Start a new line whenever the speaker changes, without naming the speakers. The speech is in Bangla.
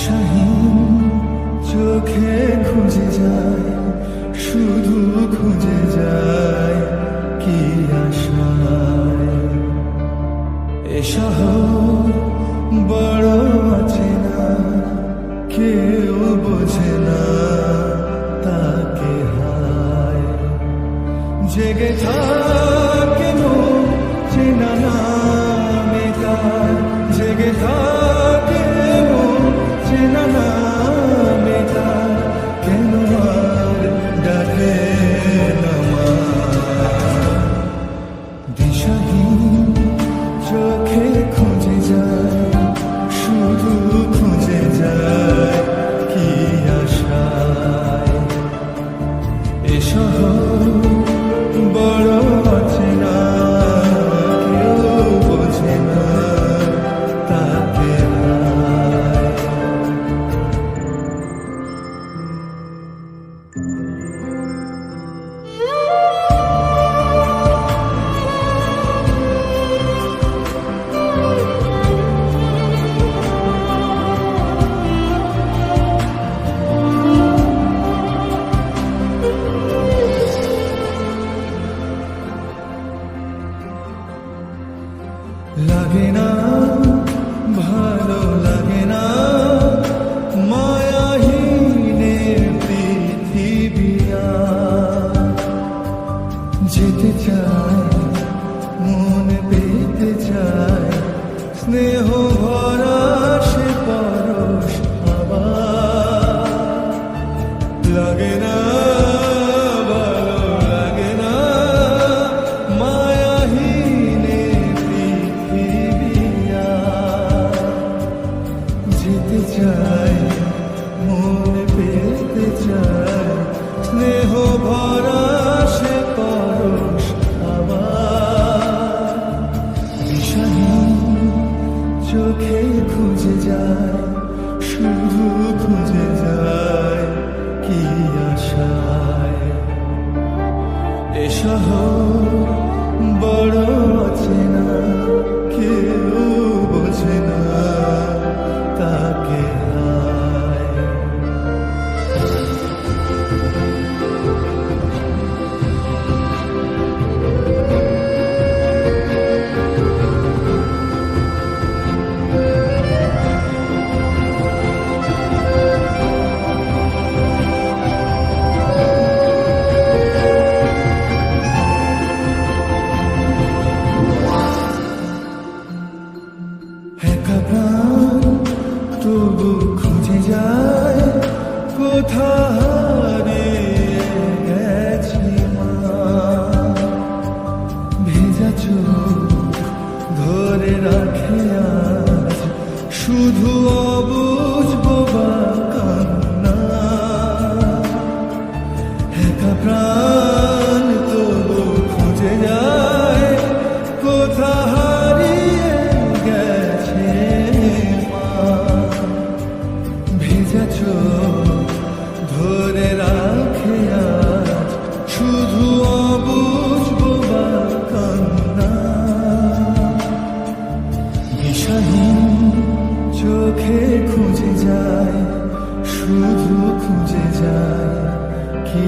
দিশাহীন চোখে খুঁজে যায়, শুধু খুঁজে যায় কি আশায়। এ শহর বড় অচেনা, কেউ বোঝে না তাকে হায়। জেগে থাকে মন চেনা নামে তার, জেগে থাকে মন চেনা নামে তার, কেন আর ডাকে না মা। দিশাহীন চোখে খুঁজে যায়, শুধু খুঁজে যায় কি আশায়। এ শহর বড় অচেনা, কেউ বোঝে না তাকে হায়। লাগে না ভালো লাগে না মায়াহীনের পৃথিবী আর। যেতে চায় মন পেতে চায়, স্নেহ ভরা সে পরশ আবার। লাগে না ভালো লাগে না মায়াহীনের পৃথিবী আর। যেতে চায় মন পেতে চায়, স্নেহ ভরা সে পরশ আবার। দিশাহীন চোখে খুঁজে যায়, শুধু খুঁজে যায় কি আশায়। এ শহর বড় অচেনা, কেউ বোঝে না তাকে হায়। একা প্রাণ তবু খুঁজে যায়, কোথা হারিয়ে গেছি মা। ভেজা চোখ ধরে রাখে আজ, শুধু অবুঝ বোবা কান্না। একা প্রাণ তবু খুঁজে যায়, কোথা হারিয়ে গেছে মা। ভেজা চোখ ধরে রাখে আজ, শুধু অবুঝ বোবা কান্না। দিশাহীন চোখে খুঁজে যায়, শুধু খুঁজে যায় কি